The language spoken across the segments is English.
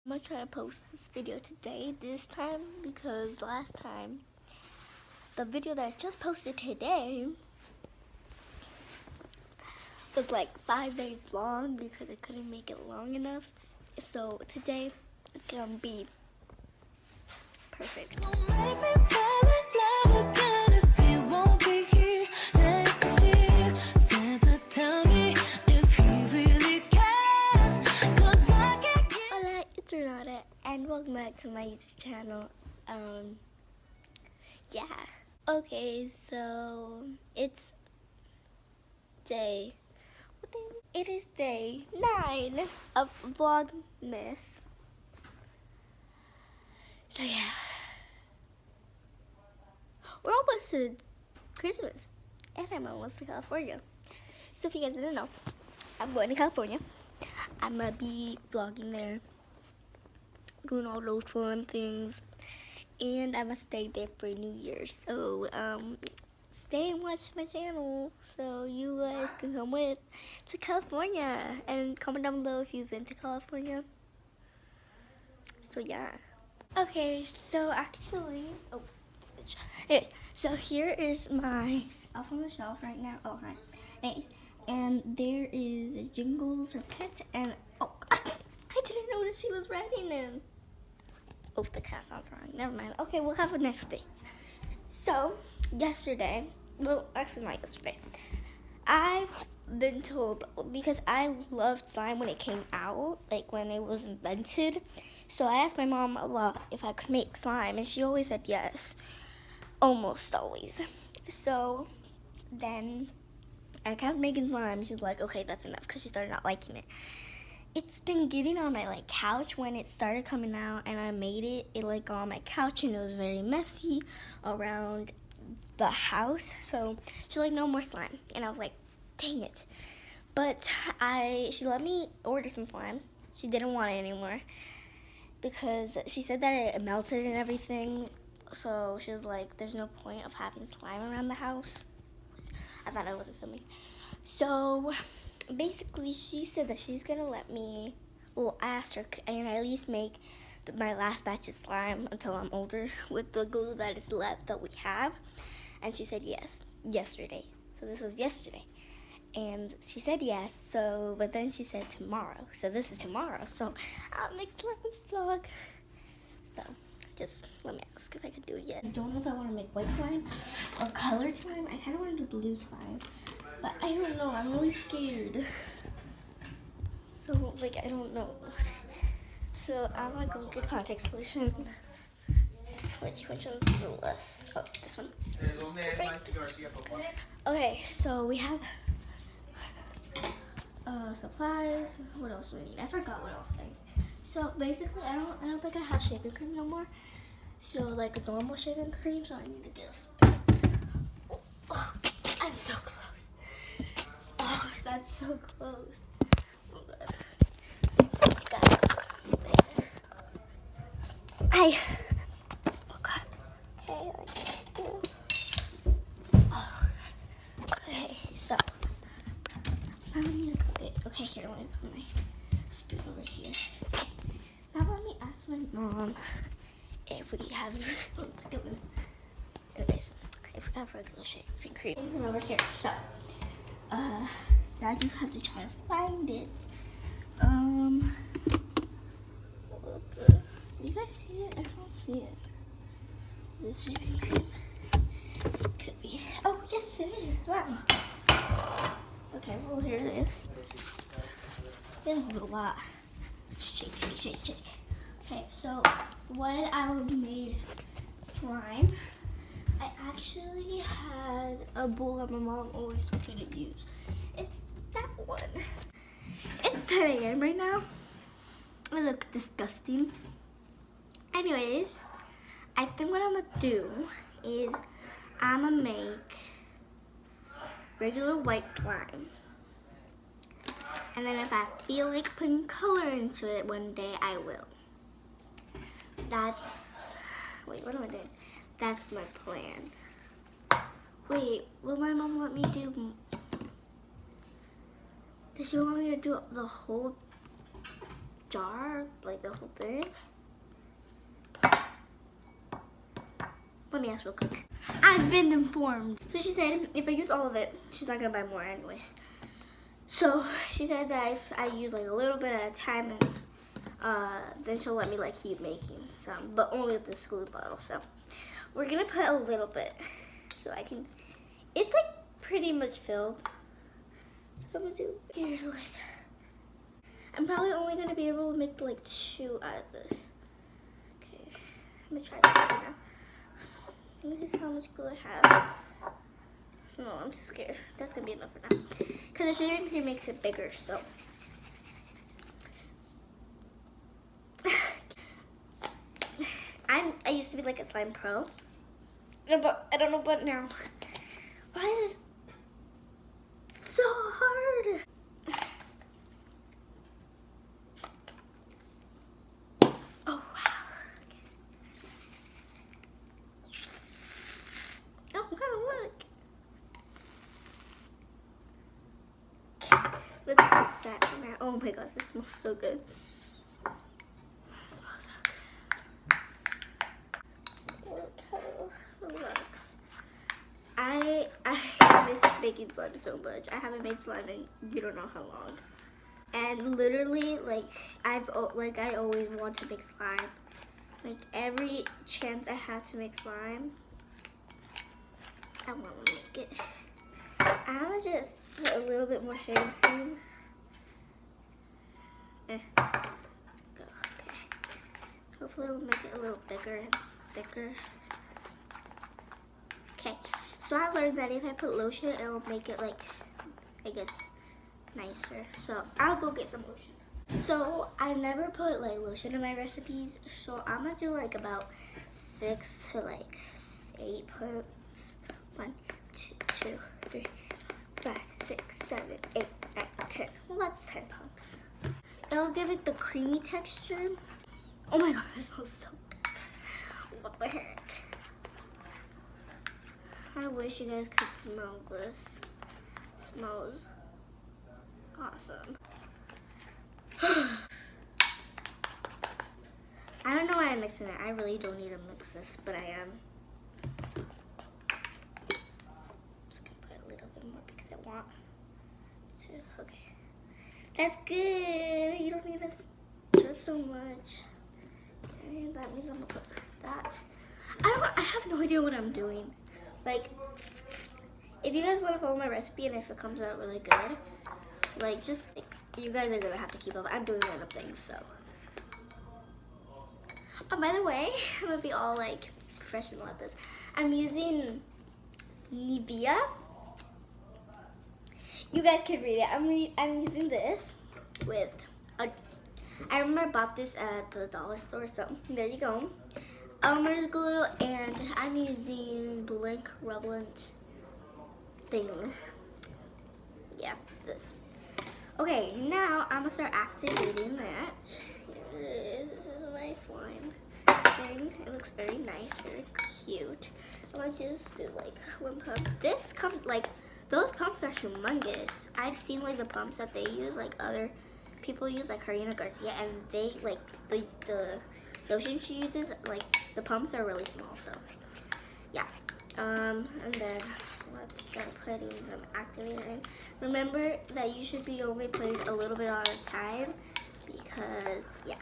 I'm gonna try to post this video today this time because last time the video that I just posted today was like 5 days long because I couldn't make it long enough. So today it's gonna be perfect. Hola, it's Renata and welcome back to my YouTube channel. Yeah. Okay, so it's day. What day? It is day 9 of Vlogmas. So yeah, we're almost to Christmas, and I'm almost to California. So if you guys didn't know, I'm going to California. I'm gonna be vlogging there, doing all those fun things, and I'm gonna stay there for New Year's. So stay and watch my channel so you guys can come with to California, and comment down below if you've been to California. So yeah. Okay, so actually, anyways, so here is my Elf on the Shelf right now. Oh, hi. Anyways, and there is Jingles, her pet, and oh, I didn't notice she was writing in. Oh, the cat sounds wrong. Never mind. Okay, we'll have a next day. So, yesterday, well, actually not yesterday, I've been told, because I loved slime when it came out, like when it was invented. So I asked my mom a lot if I could make slime, and she always said yes, almost always. So then I kept making slime. She was like, okay, that's enough, because she started not liking it. It's been getting on my couch when it started coming out, and I made it like got on my couch, and it was very messy around the house. So she's like, no more slime, and I was like, dang it. But she let me order some slime. She didn't want it anymore because she said that it melted and everything. So she was like, there's no point of having slime around the house. I thought I wasn't filming. So basically she said that she's gonna let me, well, I asked her, can I at least make my last batch of slime until I'm older with the glue that is left that we have? And she said yes, yesterday. So this was yesterday. And she said yes, so, but then she said tomorrow. So this is tomorrow, so I'll make this vlog. So just let me ask if I could do it yet. I don't know if I want to make white slime or colored slime. I kind of want to do blue slime, but I don't know, I'm really scared. So like, I don't know. So I'm gonna go get contact solution. Which one's the less? Oh, this one. Perfect. Okay, so we have supplies. What else do we need? I forgot what else I need. So basically, I don't think I have shaving cream no more. So like a normal shaving cream, so I need to get a spoon. Oh, I'm so close. Oh, that's so close. Oh god. Guys, oh god. Okay, so I don't need to cook it. Okay, here, let me put my spoon over here. Okay. Now let me ask my mom if we have anyways, if we have regular shaving cream. From over here. So now I just have to try to find it. You guys see it? I don't see it. Is this shaving cream? Could be. Oh yes, it is. Wow. Okay, well here it is. This is a lot. Shake, shake, shake, shake. Okay, so when I made slime, I actually had a bowl that my mom always told me to use. It's that one. It's 10 a.m. right now. I look disgusting. Anyways, I think what I'm gonna do is I'm gonna make regular white slime. And then if I feel like putting color into it one day, I will. Wait, what am I doing? That's my plan. Wait, will my mom let me do, does she want me to do the whole jar, like the whole thing. Let me ask real quick. I've been informed. So she said if I use all of it, she's not gonna buy more anyways. So she said that if I use like a little bit at a time, and then she'll let me like keep making some, but only with this glue bottle. So we're gonna put a little bit so I can. It's like pretty much filled. So I'm gonna do here like. I'm probably only gonna be able to make like 2 out of this. Okay, I'm gonna try that right now. Look at how much glue I have. No, I'm too scared. That's gonna be enough for now. Because the shaving cream makes it bigger, so. I used to be like a slime pro. But I don't know about now. Why is this so hard? Oh, wow. Okay. Oh, wow, look. Let's mix that now. Oh my god, this smells so good. It smells so good. Look how it looks. I miss making slime so much. I haven't made slime in you don't know how long. And literally, like I always want to make slime. Like every chance I have to make slime, I want to make it. I'm gonna just put a little bit more shaving cream. Go. Okay. Hopefully it'll make it a little bigger and thicker. Okay. So I learned that if I put lotion, it'll make it like, I guess, nicer. So I'll go get some lotion. So I never put like lotion in my recipes. So I'm gonna do like about 6 to like 8 pumps. 1, 2, 3, 5, 6, 7, 8, 9, 10. Well, that's 10 pumps. It'll give it the creamy texture. Oh my god, this smells so good. What the heck? I wish you guys could smell this. It smells awesome. I don't know why I'm mixing it. I really don't need to mix this, but I am. Just gonna put a little bit more because I want to. Okay. That's good. You don't need to drip so much. And that means I'm gonna put that. I have no idea what I'm doing. Like, if you guys want to follow my recipe and if it comes out really good, like, just, like, you guys are going to have to keep up. I'm doing random things, so. Oh, by the way, I'm going to be all, like, professional at this. I'm using Nivea. You guys can read it. I'm using this with I remember I bought this at the dollar store, so there you go. Elmer's glue, and I'm using Blank Relevant thing. Yeah, this. Okay, now I'm gonna start activating that. Here it is. This is my slime thing. It looks very nice, very cute. I'm gonna just do like 1 pump. This comes like, those pumps are humongous. I've seen like the pumps that they use, like other people use, like Karina Garcia, and they like the lotion she uses, like the pumps are really small. So yeah, and then let's start putting some activator in. Remember that you should be only putting a little bit at a time because yeah.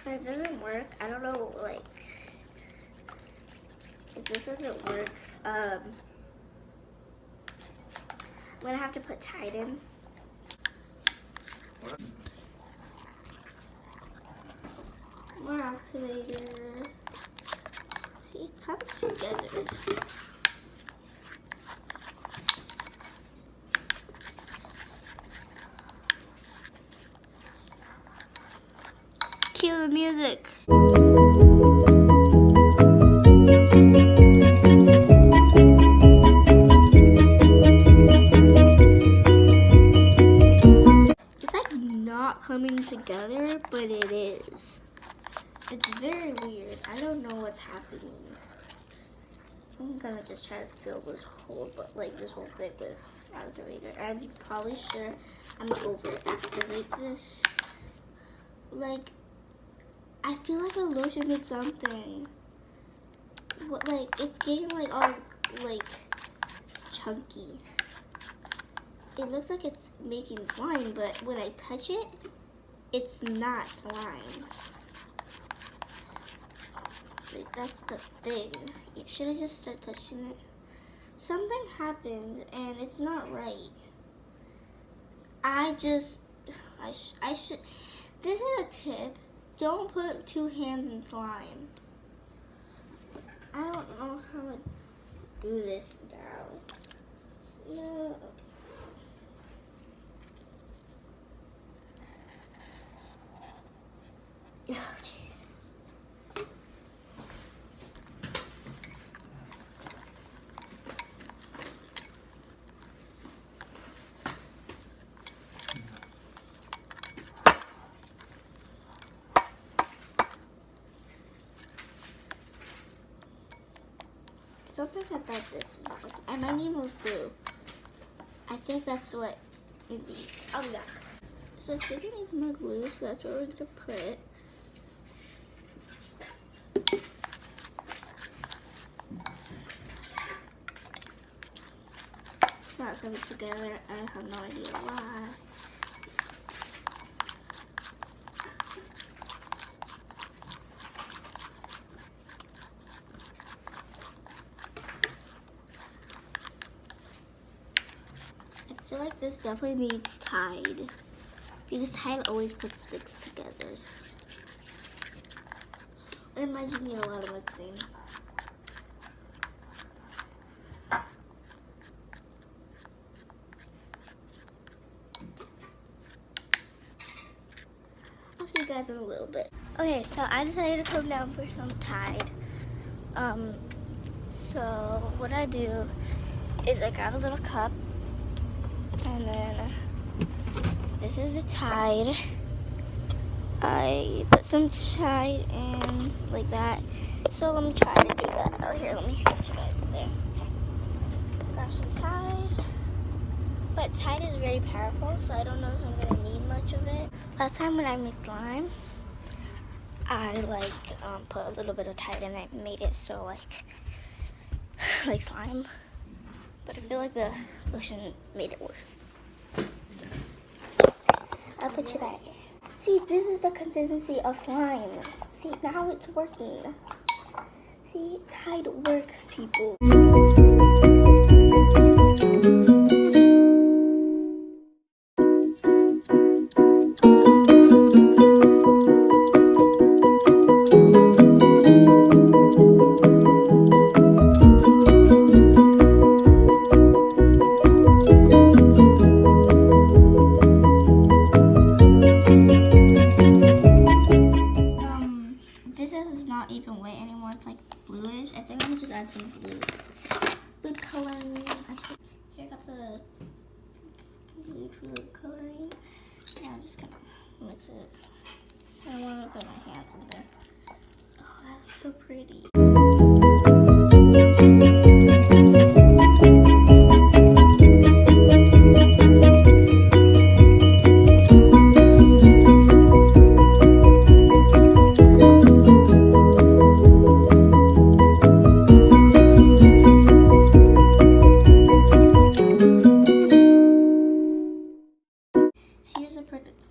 But if it doesn't work, I don't know, like, if this doesn't work, I'm gonna have to put Tide in. More activator. See, it's coming together. Cue the music. It's like not coming together, but it is. It's very weird. I don't know what's happening. I'm gonna just try to fill this whole, this whole thing with activator. I'm probably sure I'm gonna over-activate this. Like, I feel like a lotion did something. What, it's getting, all, chunky. It looks like it's making slime, but when I touch it, it's not slime. That's the thing. Should I just start touching it? Something happened and it's not right. I should, this is a tip. Don't put 2 hands in slime. I don't know how to do this now. No, okay. Oh, jeez. Something about this is not working. I might need more glue. I think that's what it needs. I'll be back. So I think it needs more glue, so that's what we're gonna put. It's not coming together. I have no idea why. I feel like this definitely needs Tide, because Tide always puts things together. Or it might just need a lot of mixing. I'll see you guys in a little bit. Okay, so I decided to come down for some Tide. So what I do is I grab a little cup, and then this is the Tide. I put some Tide in like that. So let me try to do that. Oh, here, let me put you guys there. Okay. Got some Tide. But Tide is very powerful, so I don't know if I'm gonna need much of it. Last time when I made slime, I put a little bit of Tide and I made it so like slime. But I feel like the lotion made it worse. So I'll put you back. See, this is the consistency of slime. See, now it's working. See, Tide works, people. Even wet anymore. It's like bluish. I think I'm gonna just add some food coloring. Here I got the food coloring. Yeah, I'm just gonna mix it. I don't want to put my hands in there. Oh, that looks so pretty.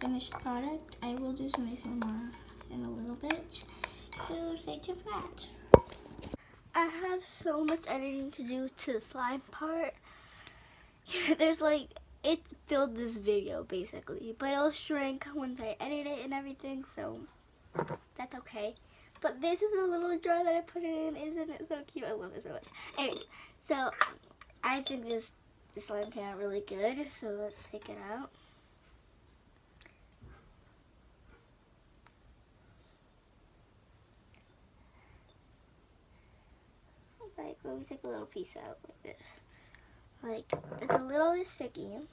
Finished product. I will do some more in a little bit, so stay tuned for that. I have so much editing to do to the slime part. There's it filled this video basically, but it'll shrink once I edit it and everything, so that's okay. But this is a little jar that I put it in. Isn't it so cute? I love it so much. Anyways, so I think this slime came out really good, so let's take it out. Let me take a little piece out like this. It's a little bit sticky,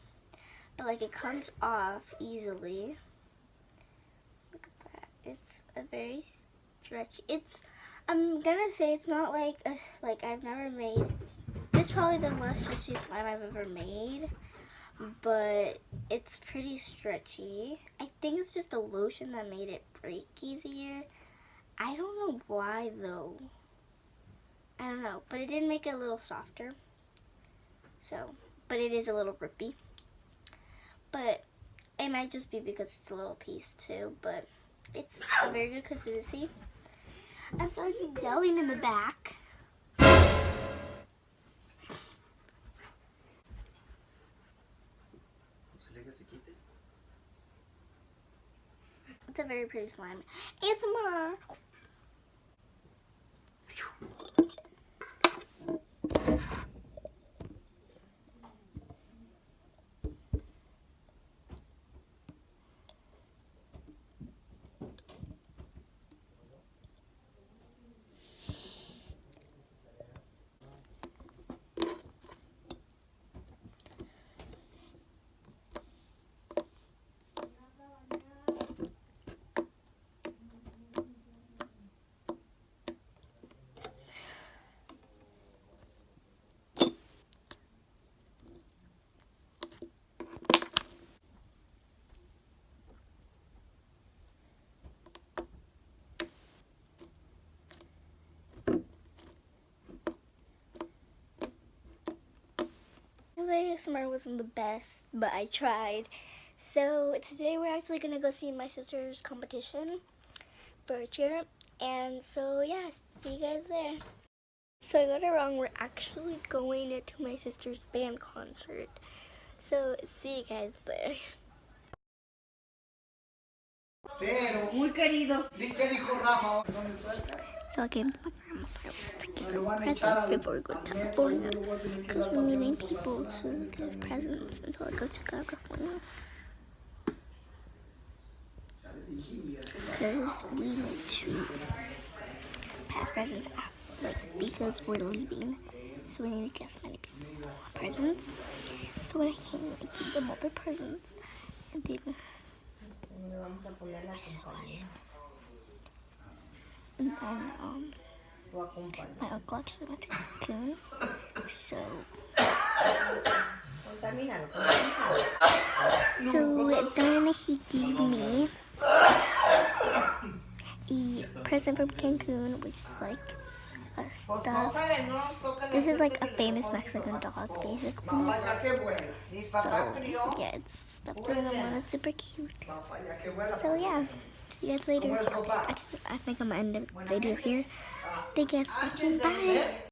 but it comes off easily. Look at that. It's a very stretchy. I'm gonna say it's not like I've never made. This is probably the most stretchy slime I've ever made, but it's pretty stretchy. I think it's just a lotion that made it break easier. I don't know why though. I don't know, but it did make it a little softer. So, but it is a little grippy. But it might just be because it's a little piece too, but it's a very good consistency. I'm sorry for yelling in the back. It's a very pretty slime. ASMR. The ASMR wasn't the best, but I tried. So today we're actually gonna go see my sister's competition for cheer, and so yeah, see you guys there. So I got it wrong. We're actually going to my sister's band concert. So see you guys there. Pero, muy queridos. ¿Qué dijo Rafa? So I came to my grandma's house to give her presents before we go to California. Because we're meeting people to give presents until I go to California. Because we need to pass presents out, like, because we're leaving. So we need to give as many people presents. So when I came, I gave them all their presents. And then I saw it. And then, my uncle actually went to Cancun, so then he gave me a present from Cancun, which is like a stuffed, this is like a famous Mexican dog, basically. So, yeah, it's stuffed in the one, it's super cute. So, yeah. See you guys later. Actually, I think I'm gonna end the video here. Thank you guys for watching. Bye.